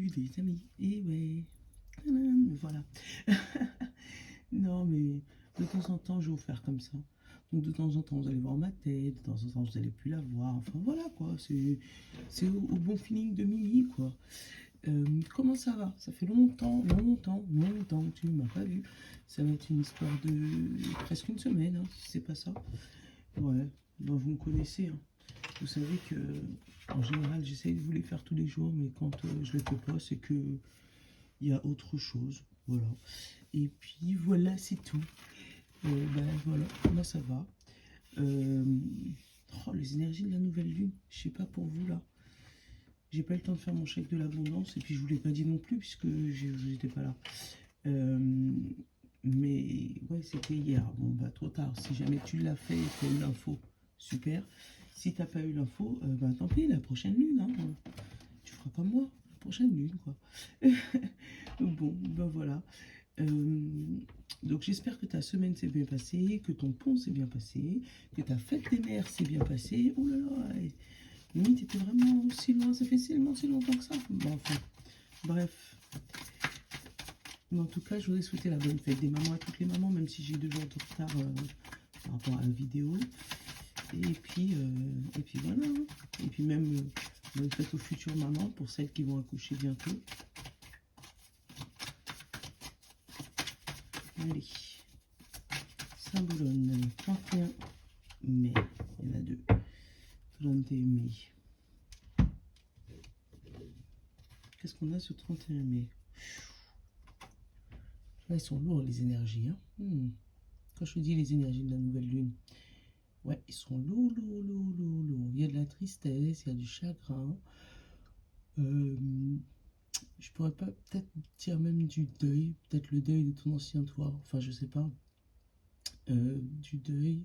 plus des amis. Et ouais. Tadam, voilà. Non, mais de temps en temps, je vais vous faire comme ça. Donc de temps en temps, vous allez voir ma tête, de temps en temps, vous allez plus la voir. Enfin voilà quoi, c'est au bon feeling de Mimi quoi. Comment ça va? Ça fait longtemps, longtemps, longtemps que tu ne m'as pas vu. Ça va être une histoire de presque une semaine, hein, si c'est pas ça. Ouais, ben, vous me connaissez, hein. Vous savez que en général, j'essaye de vous les faire tous les jours, mais quand je ne le fais pas, c'est que il y a autre chose. Voilà. Et puis voilà, c'est tout. Ben voilà, moi ça va. Euh, oh, les énergies de la nouvelle lune, je sais pas pour vous là. J'ai pas eu le temps de faire mon chèque de l'abondance et puis je vous l'ai pas dit non plus puisque j'étais pas là. Euh, mais ouais, c'était hier. Bon bah trop tard. Si jamais tu l'as fait et que tu as eu l'info, super. Si t'as pas eu l'info, bah tant pis, la prochaine lune, hein. Tu feras comme moi, la prochaine lune quoi. Bon, ben voilà. Donc j'espère que ta semaine s'est bien passée, que ton pont s'est bien passé, que ta fête des mères s'est bien passée. Oh là là, limite, t'étais vraiment si loin, ça fait tellement si longtemps que ça. Bon, enfin, bref. Mais en tout cas, je voudrais souhaiter la bonne fête des mamans à toutes les mamans, même si j'ai 2 jours de retard par rapport à la vidéo. Et puis voilà. Hein. Et puis même bonne fête aux futures mamans, pour celles qui vont accoucher bientôt. Allez. Saint-Boulogne, 31 mai. Il y en a 2. 31 mai. Qu'est-ce qu'on a ce 31 mai? Là, ils sont lourds, les énergies. Hein. Quand je dis les énergies de la nouvelle lune, ouais, ils sont lourds, lourds, lourds, lourds, lourds. Il y a de la tristesse, il y a du chagrin. Je pourrais pas peut-être dire même du deuil, peut-être le deuil de ton ancien toi, enfin je sais pas. Du deuil,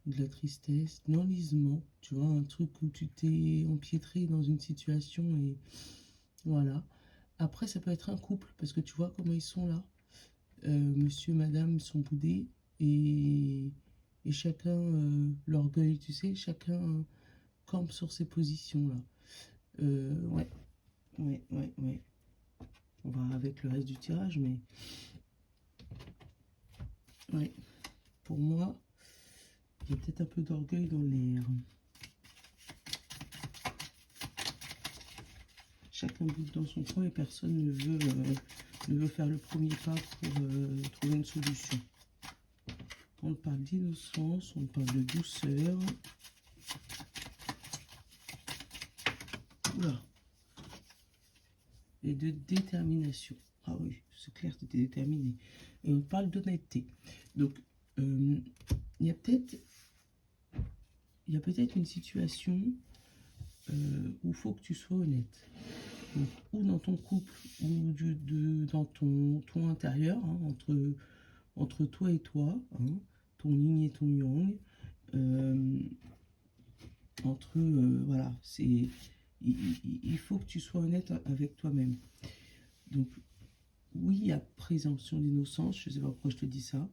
de la tristesse, de l'enlisement, tu vois, un truc où tu t'es empiétré dans une situation et voilà. Après, ça peut être un couple, parce que tu vois comment ils sont là. Monsieur, madame sont boudés et chacun, l'orgueil, tu sais, chacun campe sur ses positions là. Ouais, ouais, ouais, ouais. On va avec le reste du tirage, mais ouais, pour moi, il y a peut-être un peu d'orgueil dans l'air. Chacun bouge dans son coin et personne ne veut faire le premier pas pour trouver une solution. On parle d'innocence, on parle de douceur. Oula. Et de détermination. Ah oui, c'est clair, tu étais déterminé. Et on parle d'honnêteté. Donc, il y a peut-être une situation où il faut que tu sois honnête. Donc, ou dans ton couple, ou dans ton intérieur, hein, entre toi et toi, hein, ton yin et ton yang. Voilà, il faut que tu sois honnête avec toi-même. Donc, oui, il y a présomption d'innocence, je ne sais pas pourquoi je te dis ça,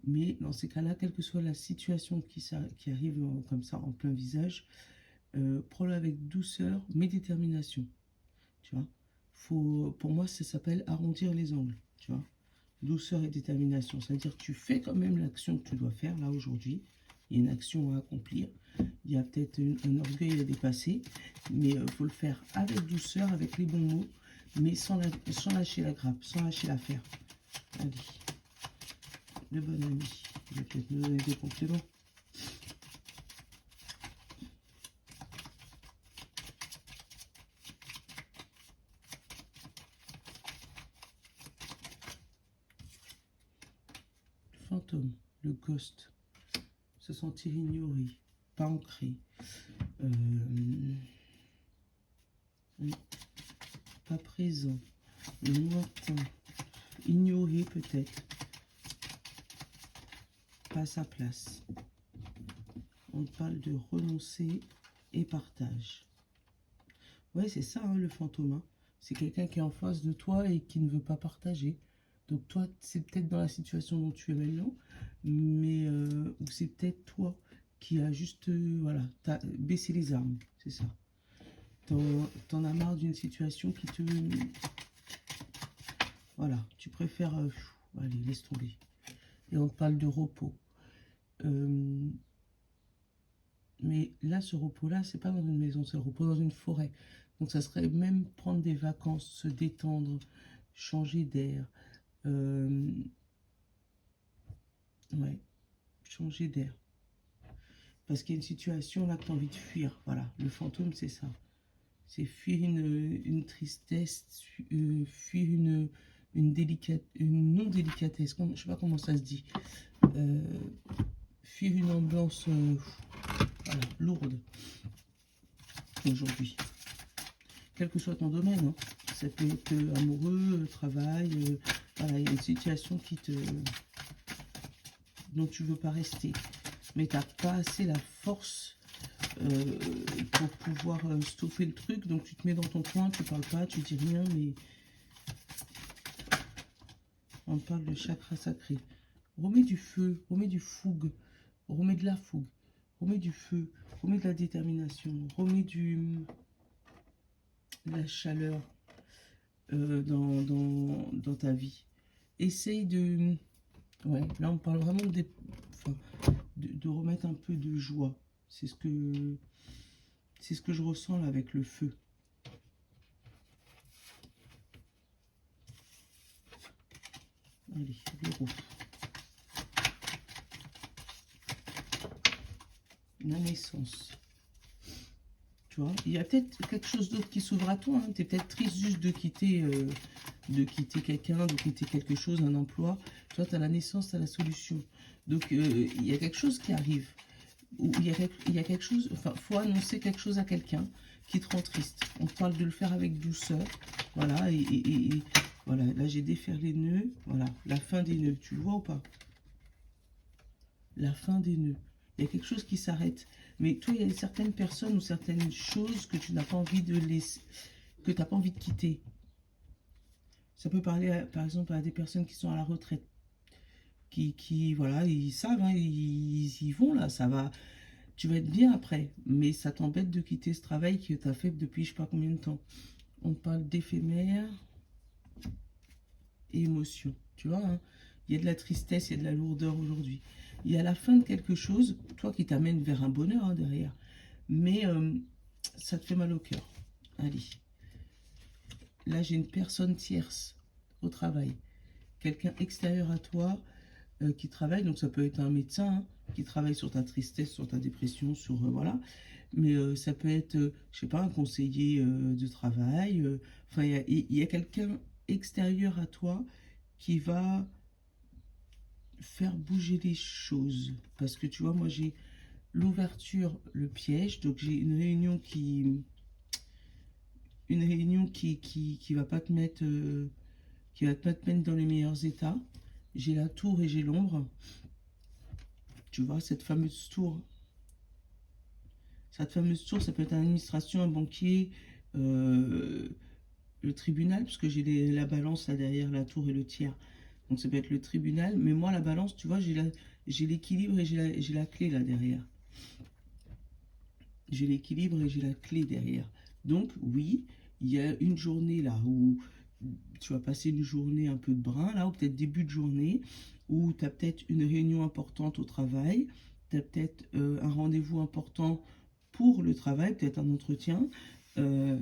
mais dans ces cas-là, quelle que soit la situation qui arrive comme ça en plein visage, prends-le avec douceur, mais détermination. Tu vois, pour moi, ça s'appelle arrondir les angles. Tu vois, douceur et détermination. C'est-à-dire que tu fais quand même l'action que tu dois faire là aujourd'hui. Il y a une action à accomplir. Il y a peut-être un orgueil à dépasser, mais il faut le faire avec douceur, avec les bons mots, mais sans lâcher la grappe, sans lâcher l'affaire. Allez, le bon ami, il va peut-être nous donner des compléments. Fantôme, le ghost, se sentir ignoré, pas ancré, pas présent, lointain, ignoré peut-être, pas à sa place. On parle de renoncer et partage. Ouais, c'est ça, hein, le fantôme. Hein. C'est quelqu'un qui est en face de toi et qui ne veut pas partager. Donc toi, c'est peut-être dans la situation dont tu es maintenant, mais ou c'est peut-être toi qui as juste, voilà, baissé les armes, c'est ça. t'en as marre d'une situation qui te... Voilà, tu préfères... allez, laisse tomber. Et on te parle de repos. Mais là, ce repos-là, c'est pas dans une maison, c'est le repos dans une forêt. Donc ça serait même prendre des vacances, se détendre, changer d'air. Ouais, changer d'air. Parce qu'il y a une situation là que tu as envie de fuir. Voilà, le fantôme, c'est ça. C'est fuir une tristesse, fuir une non-délicatesse. Je ne sais pas comment ça se dit. Fuir une ambiance voilà, lourde aujourd'hui. Quel que soit ton domaine. Hein. Ça peut être amoureux, travail. Voilà, il y a une situation dont tu ne veux pas rester. Mais tu n'as pas assez la force pour pouvoir stopper le truc. Donc tu te mets dans ton coin, tu parles pas, tu dis rien, mais on parle de chakra sacré. Remets du feu, remets du fougue, remets de la fougue, remets du feu, remets de la détermination, remets de la chaleur dans ta vie. Essaye de... Ouais, là on parle vraiment de remettre un peu de joie. C'est ce que je ressens là avec le feu. Allez, verrou. La naissance. Tu vois, il y a peut-être quelque chose d'autre qui s'ouvre à toi. Hein. Tu es peut-être triste juste de quitter quelqu'un, de quitter quelque chose, un emploi. Toi, tu as la naissance, tu as la solution. Donc, il y a quelque chose qui arrive. Ou il y a quelque chose, enfin, il faut annoncer quelque chose à quelqu'un qui te rend triste. On te parle de le faire avec douceur. Voilà, et voilà, là, j'ai défait les nœuds. Voilà, la fin des nœuds. Tu le vois ou pas? La fin des nœuds. Il y a quelque chose qui s'arrête. Mais toi, il y a certaines personnes ou certaines choses que tu n'as pas envie de laisser, que tu n'as pas envie de quitter. Ça peut parler, par exemple, à des personnes qui sont à la retraite. Voilà, ils savent, hein, ils y vont là, ça va. Tu vas être bien après, mais ça t'embête de quitter ce travail que tu as fait depuis je sais pas combien de temps. On parle d'éphémère et émotion. Tu vois, hein, il y a de la tristesse, il y a de la lourdeur aujourd'hui. Il y a la fin de quelque chose, toi qui t'amène vers un bonheur hein, derrière. Mais ça te fait mal au cœur. Allez. Là, j'ai une personne tierce au travail. Quelqu'un extérieur à toi qui travaille. Donc, ça peut être un médecin hein, qui travaille sur ta tristesse, sur ta dépression, sur... voilà. Mais ça peut être, je sais pas, un conseiller de travail. Enfin, il y a quelqu'un extérieur à toi qui va faire bouger les choses. Parce que, tu vois, moi, j'ai l'ouverture, le piège. Donc, j'ai une réunion qui va pas te mettre qui va pas te mettre dans les meilleurs états. J'ai la tour et j'ai l'ombre. Tu vois, cette fameuse tour, ça peut être une administration, un banquier, le tribunal, parce que j'ai la balance là derrière la tour et le tiers. Donc ça peut être le tribunal, mais moi la balance, tu vois, j'ai l'équilibre et j'ai la clé là derrière. J'ai l'équilibre et j'ai la clé derrière. Donc oui, il y a une journée là où tu vas passer une journée un peu de brin là, ou peut-être début de journée, où tu as peut-être une réunion importante au travail, tu as peut-être un rendez-vous important pour le travail, peut-être un entretien. Euh,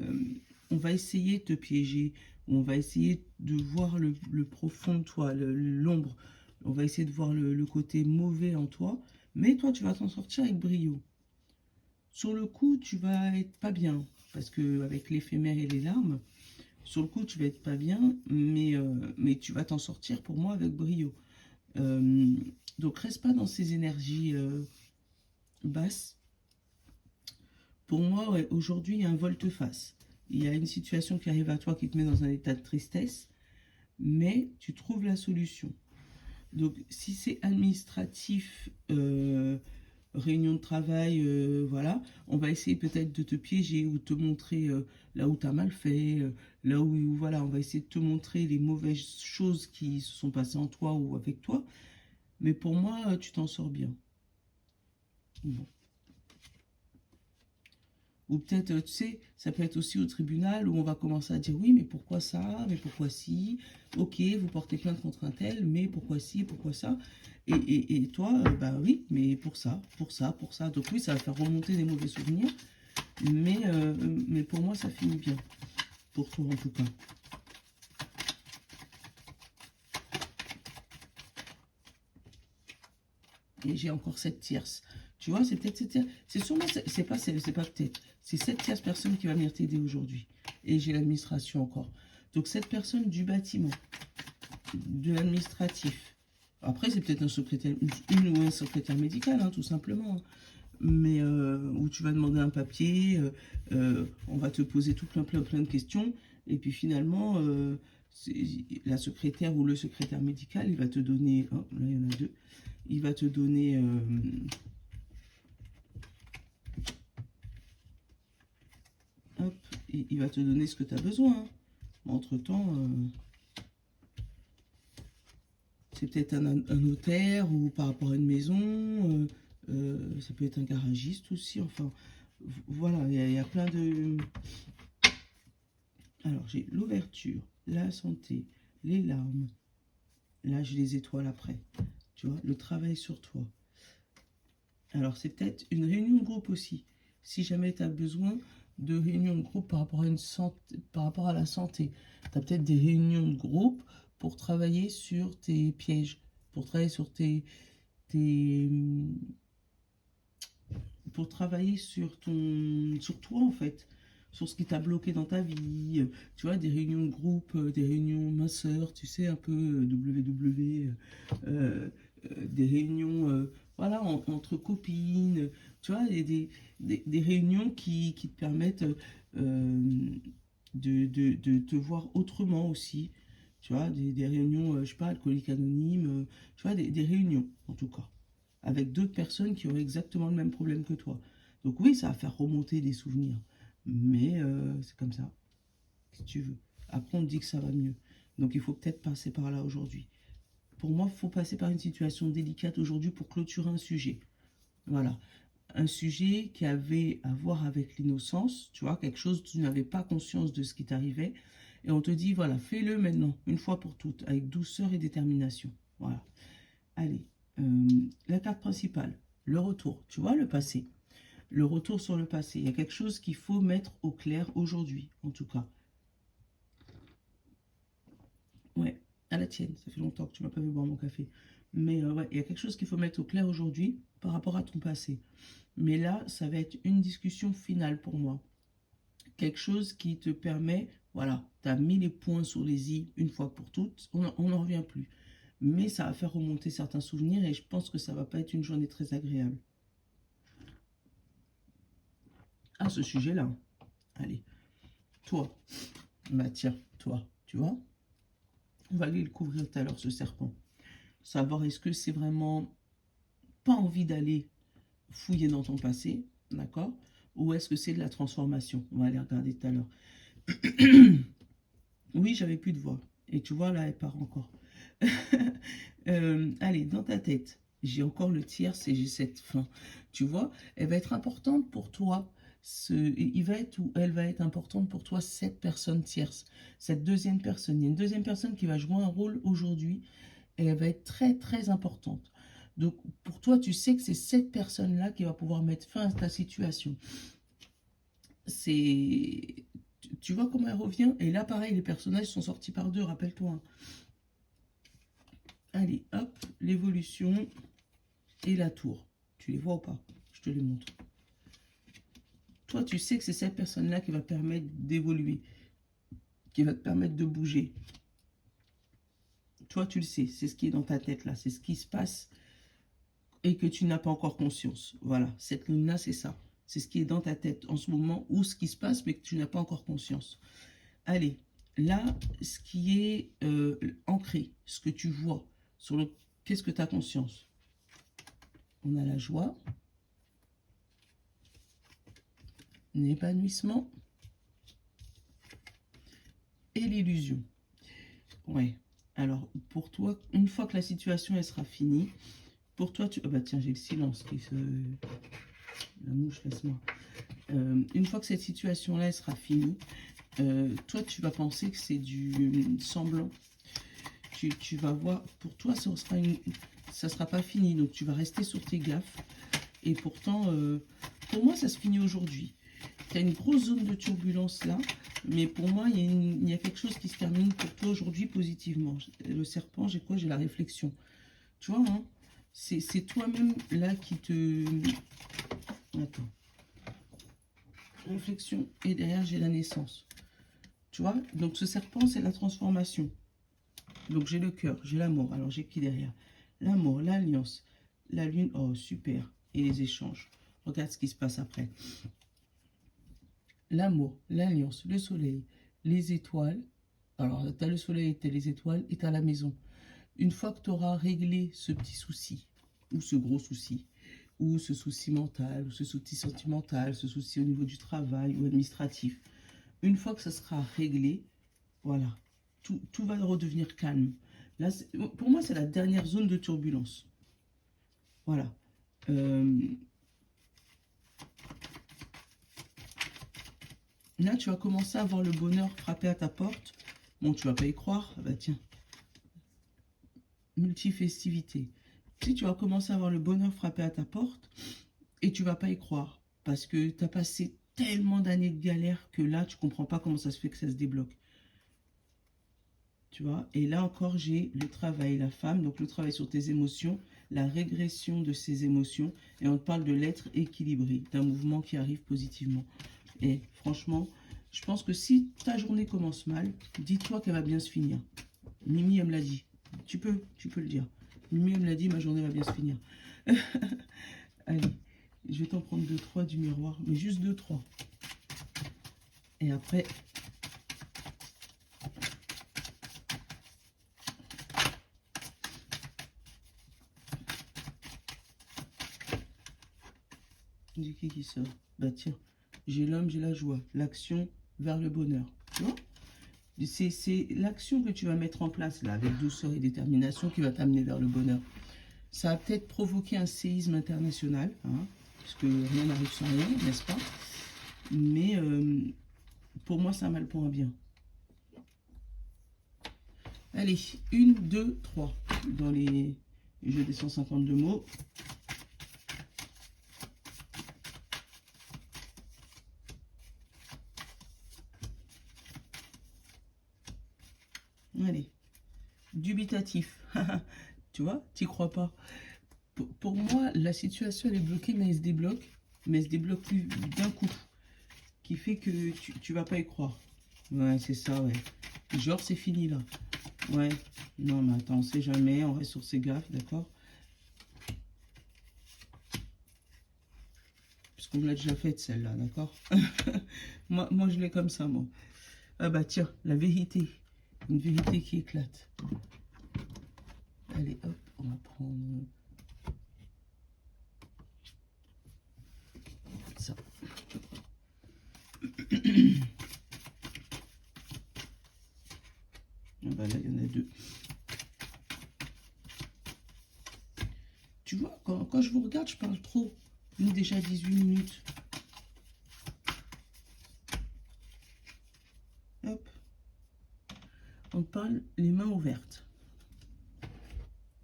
on va essayer de te piéger, on va essayer de voir le profond de toi, l'ombre, on va essayer de voir le côté mauvais en toi, mais toi tu vas t'en sortir avec brio. Sur le coup, tu vas être pas bien, parce que avec l'éphémère et les larmes, sur le coup, tu vas être pas bien, mais tu vas t'en sortir pour moi avec brio. Euh, donc, reste pas dans ces énergies basses. Pour moi, ouais, aujourd'hui, il y a un volte-face. Il y a une situation qui arrive à toi qui te met dans un état de tristesse, mais tu trouves la solution. Donc, si c'est administratif, réunion de travail, voilà, on va essayer peut-être de te piéger ou de te montrer là où tu as mal fait, là où, voilà, on va essayer de te montrer les mauvaises choses qui se sont passées en toi ou avec toi. Mais pour moi, tu t'en sors bien. Bon. Ou peut-être, tu sais, ça peut être aussi au tribunal où on va commencer à dire oui, mais pourquoi ça, mais pourquoi si, ok, vous portez plainte contre un tel, mais pourquoi si, pourquoi ça, et toi, bah oui, mais pour ça, pour ça, pour ça. Donc oui, ça va faire remonter des mauvais souvenirs, mais pour moi, ça finit bien, pour toi en tout cas. Et j'ai encore cette tierce. Tu vois, c'est peut-être cette tierce. C'est sûrement, c'est pas peut-être. C'est cette tierce personne qui va venir t'aider aujourd'hui. Et j'ai l'administration encore. Donc cette personne du bâtiment, de l'administratif. Après, c'est peut-être un secrétaire, une ou un secrétaire médical, hein, tout simplement. Mais où tu vas demander un papier, on va te poser tout plein de questions. Et puis finalement, la secrétaire ou le secrétaire médical, il va te donner, oh, là il y en a deux, il va te donner hop, il va te donner ce que tu as besoin, hein. Entre-temps, c'est peut-être un notaire ou par rapport à une maison, ça peut être un garagiste aussi, enfin, voilà, il y a plein de... Alors, j'ai l'ouverture, la santé, les larmes, là j'ai les étoiles après, tu vois, le travail sur toi. Alors, c'est peut-être une réunion de groupe aussi, si jamais tu as besoin de réunions de groupe par rapport à une santé, par rapport à la santé. Tu as peut-être des réunions de groupe pour travailler sur tes pièges, pour travailler sur tes pour travailler sur sur toi en fait, sur ce qui t'a bloqué dans ta vie, tu vois, des réunions de groupe, des réunions minceurs, tu sais, un peu WW, des réunions, voilà, entre copines, tu vois, des réunions qui te permettent de te voir autrement aussi, tu vois, des réunions, je sais pas, alcooliques anonymes, tu vois, des réunions en tout cas avec d'autres personnes qui auraient exactement le même problème que toi. Donc oui, ça va faire remonter des souvenirs. Mais c'est comme ça, si tu veux. Après, on te dit que ça va mieux. Donc il faut peut-être passer par là aujourd'hui. Pour moi, il faut passer par une situation délicate aujourd'hui pour clôturer un sujet. Voilà. Un sujet qui avait à voir avec l'innocence, tu vois, quelque chose, tu n'avais pas conscience de ce qui t'arrivait. Et on te dit, voilà, fais-le maintenant, une fois pour toutes, avec douceur et détermination. Voilà. Allez, la carte principale, le retour. Tu vois, le passé. Le retour sur le passé. Il y a quelque chose qu'il faut mettre au clair aujourd'hui, en tout cas. Ouais, à la tienne. Ça fait longtemps que tu m'as pas vu boire mon café. Mais ouais, il y a quelque chose qu'il faut mettre au clair aujourd'hui par rapport à ton passé. Mais là, ça va être une discussion finale pour moi. Quelque chose qui te permet, voilà, tu as mis les points sur les i une fois pour toutes. On n'en revient plus. Mais ça va faire remonter certains souvenirs et je pense que ça va pas être une journée très agréable. À ce sujet-là. Allez, toi, bah tiens, toi, tu vois, on va aller le couvrir tout à l'heure, ce serpent. Savoir est-ce que c'est vraiment pas envie d'aller fouiller dans ton passé, d'accord? Ou est-ce que c'est de la transformation? On va aller regarder tout à l'heure. Oui, j'avais plus de voix. Et tu vois, là, elle part encore. Allez, dans ta tête, j'ai encore le tierce et j'ai cette fin. Tu vois, elle va être importante pour toi. Il va être ou elle va être importante pour toi, cette personne tierce, cette deuxième personne. Il y a une deuxième personne qui va jouer un rôle aujourd'hui et elle va être très importante. Donc, pour toi, tu sais que c'est cette personne-là qui va pouvoir mettre fin à ta situation. C'est... Tu vois comment elle revient? Et là, pareil, les personnages sont sortis par deux, rappelle-toi, hein. Allez, hop, l'évolution et la tour. Tu les vois ou pas? Je te les montre. Toi, tu sais que c'est cette personne-là qui va te permettre d'évoluer, qui va te permettre de bouger. Toi, tu le sais, c'est ce qui est dans ta tête là, c'est ce qui se passe et que tu n'as pas encore conscience. Voilà, cette ligne-là, c'est ça. C'est ce qui est dans ta tête en ce moment ou ce qui se passe mais que tu n'as pas encore conscience. Allez, là, ce qui est ancré, ce que tu vois, sur le qu'est-ce que tu as conscience. On a la joie, l'épanouissement et l'illusion. Ouais. Alors, pour toi, une fois que la situation elle sera finie, pour toi, tu... Ah bah tiens, j'ai le silence qui se... La mouche, laisse-moi. Une fois que cette situation-là, elle sera finie, toi, tu vas penser que c'est du semblant. Tu vas voir, pour toi, ça sera pas fini. Donc, tu vas rester sur tes gaffes. Et pourtant, pour moi, ça se finit aujourd'hui. Tu as une grosse zone de turbulence là. Mais pour moi, il y a quelque chose qui se termine pour toi aujourd'hui positivement. Le serpent, j'ai quoi? J'ai la réflexion. Tu vois, hein, c'est toi-même là qui te... Attends. Réflexion. Et derrière, j'ai la naissance. Tu vois? Donc, ce serpent, c'est la transformation. Donc, j'ai le cœur, j'ai l'amour. Alors, j'ai qui derrière? L'amour, l'alliance, la lune. Oh, super. Et les échanges. Regarde ce qui se passe après. L'amour, l'alliance, le soleil, les étoiles. Alors, tu as le soleil, tu as les étoiles et tu as la maison. Une fois que tu auras réglé ce petit souci, ou ce gros souci, ou ce souci mental, ou ce souci sentimental, ce souci au niveau du travail ou administratif, une fois que ça sera réglé, voilà, tout va redevenir calme. Là, pour moi, c'est la dernière zone de turbulence. Voilà. Là, tu vas commencer à voir le bonheur frapper à ta porte. Bon, tu vas pas y croire. Bah tiens, multifestivité. Si tu vas commencer à voir le bonheur frapper à ta porte et tu vas pas y croire parce que tu as passé tellement d'années de galère que là, tu comprends pas comment ça se fait que ça se débloque. Tu vois, et là encore, j'ai le travail, la femme, donc le travail sur tes émotions, la régression de ces émotions, et on te parle de l'être équilibré, d'un mouvement qui arrive positivement. Et franchement, je pense que si ta journée commence mal, dis-toi qu'elle va bien se finir. Mimi, elle me l'a dit. Tu peux le dire. Mimi, elle me l'a dit, ma journée va bien se finir. Allez, je vais t'en prendre 2-3 du miroir, mais juste 2-3. Et après... Du qui sort? Bah tiens, j'ai l'homme, j'ai la joie. L'action vers le bonheur. Tu vois? C'est l'action que tu vas mettre en place là, avec douceur et détermination, qui va t'amener vers le bonheur. Ça a peut-être provoqué un séisme international, hein, parce que rien n'arrive sans rien, n'est-ce pas? Mais pour moi, c'est un mal pour un bien. Allez, 1, 2, 3. Dans les jeux des 152 mots. Allez, dubitatif. Tu vois, t'y crois pas. Pour moi, la situation, elle est bloquée, mais elle se débloque. Mais elle se débloque plus d'un coup. Qui fait que tu vas pas y croire. Ouais, c'est ça, ouais. Genre, c'est fini, là. Ouais. Non, mais attends, on sait jamais. On reste sur ses gaffes, d'accord? Parce qu'on me l'a déjà faite, celle-là, d'accord? moi, je l'ai comme ça, moi. Ah bah, tiens, la vérité. Une vérité qui éclate. Allez, hop, on va prendre... ça. Ah bah là, il y en a 2. Tu vois, quand je vous regarde, je parle trop. Nous, déjà 18 minutes. Hop. On parle les mains ouvertes.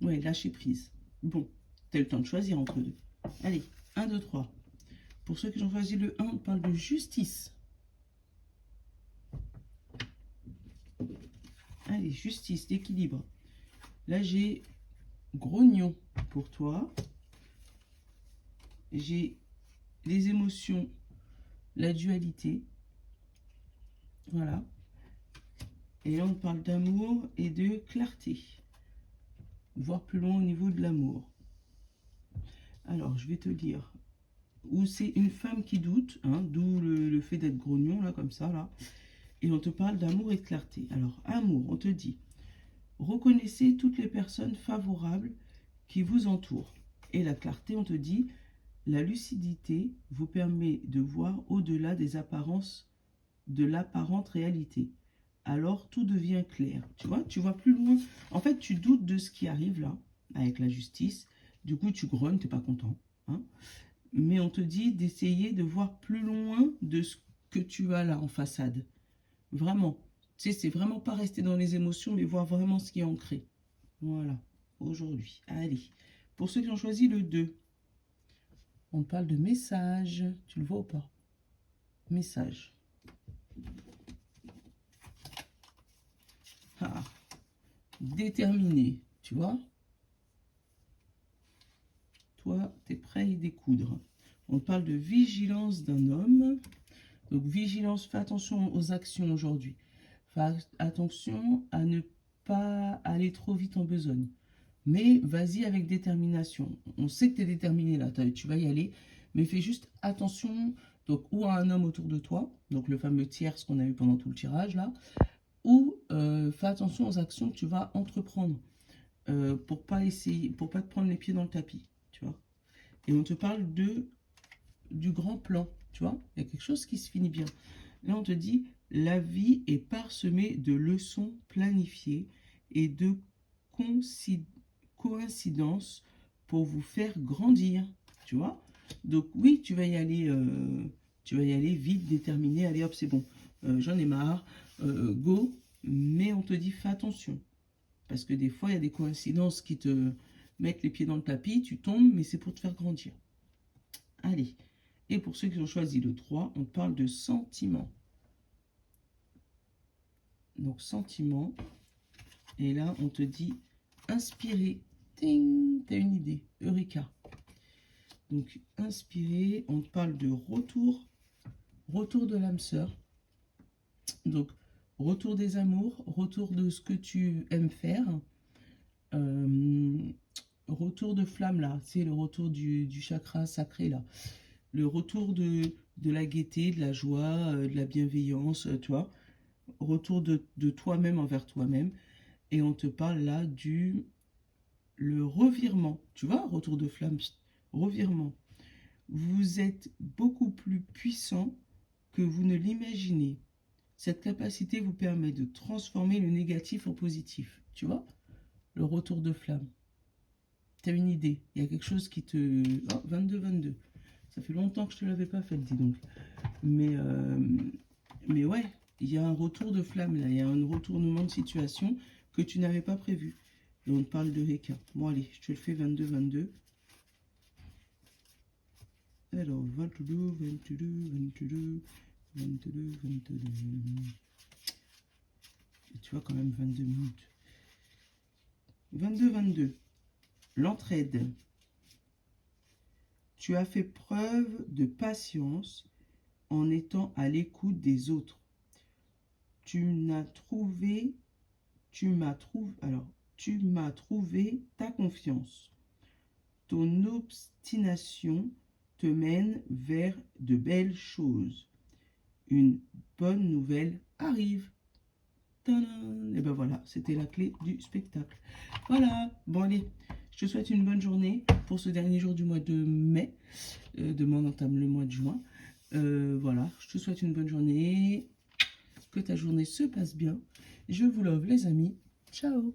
Ouais, lâcher prise. Bon, t'as le temps de choisir entre deux. Allez, 1, 2, 3. Pour ceux qui ont choisi le 1, on parle de justice. Allez, justice, d'équilibre. Là, j'ai grognon pour toi. J'ai les émotions, la dualité. Voilà. Et là, on parle d'amour et de clarté. Voir plus loin au niveau de l'amour. Alors, je vais te dire où c'est une femme qui doute, hein, d'où le fait d'être grognon, là, comme ça, là. Et on te parle d'amour et de clarté. Alors, amour, on te dit, reconnaissez toutes les personnes favorables qui vous entourent. Et la clarté, on te dit, la lucidité vous permet de voir au-delà des apparences, de l'apparente réalité. Alors, tout devient clair. Tu vois plus loin. En fait, tu doutes de ce qui arrive là, avec la justice. Du coup, tu grognes, tu n'es pas content. Hein. mais on te dit d'essayer de voir plus loin de ce que tu as là en façade. Vraiment. Tu sais, c'est vraiment pas rester dans les émotions, mais voir vraiment ce qui est ancré. Voilà, aujourd'hui. Allez, pour ceux qui ont choisi le 2, on parle de message. Tu le vois ou pas? Message. Ah, déterminé, tu vois? Toi, tu es prêt à y découdre. On parle de vigilance d'un homme. Donc, vigilance, fais attention aux actions aujourd'hui. Fais attention à ne pas aller trop vite en besogne. Mais vas-y avec détermination. On sait que tu es déterminé là, tu vas y aller. Mais fais juste attention donc, ou à un homme autour de toi, donc le fameux tierce qu'on a eu pendant tout le tirage là, ou fais attention aux actions que tu vas entreprendre pour pas essayer, pour pas te prendre les pieds dans le tapis, tu vois. Et on te parle du grand plan, tu vois. Il y a quelque chose qui se finit bien. Là, on te dit, la vie est parsemée de leçons planifiées et de coïncidences pour vous faire grandir, tu vois. Donc oui, tu vas y aller vite, déterminé. Allez hop, c'est bon. J'en ai marre. Go. Mais on te dit, fais attention. Parce que des fois, il y a des coïncidences qui te mettent les pieds dans le tapis. Tu tombes, mais c'est pour te faire grandir. Allez. Et pour ceux qui ont choisi le 3, on parle de sentiments. Donc, sentiments. Et là, on te dit inspirer. Ting, t'as une idée. Eureka. Donc, inspirer, on te parle de retour. Retour de l'âme sœur. Donc, retour des amours. Retour de ce que tu aimes faire. Retour de flamme, là. C'est le retour du chakra sacré, là. Le retour de la gaieté, de la joie, de la bienveillance, tu vois. Retour de toi-même envers toi-même. Et on te parle là le revirement. Tu vois, retour de flamme, revirement. Vous êtes beaucoup plus puissant que vous ne l'imaginez. Cette capacité vous permet de transformer le négatif en positif. Tu vois, le retour de flamme. Tu as une idée. Il y a quelque chose qui te... Oh, 22-22. Ça fait longtemps que je ne te l'avais pas fait, dis donc. Mais ouais, il y a un retour de flamme là. Il y a un retournement de situation que tu n'avais pas prévu. Et on te parle de Reka. Bon, allez, je te le fais 22-22. Alors, 22, 22, 22, 22, 22. Et tu vois quand même 22 minutes. 22-22. L'entraide. Tu as fait preuve de patience en étant à l'écoute des autres. Tu m'as trouvé ta confiance. Ton obstination te mène vers de belles choses. Une bonne nouvelle arrive. Tadam! Et ben voilà, c'était la clé du spectacle. Voilà, bon allez, je te souhaite une bonne journée pour ce dernier jour du mois de mai. Demain on entame le mois de juin. Voilà, je te souhaite une bonne journée. Que ta journée se passe bien. Je vous love les amis. Ciao.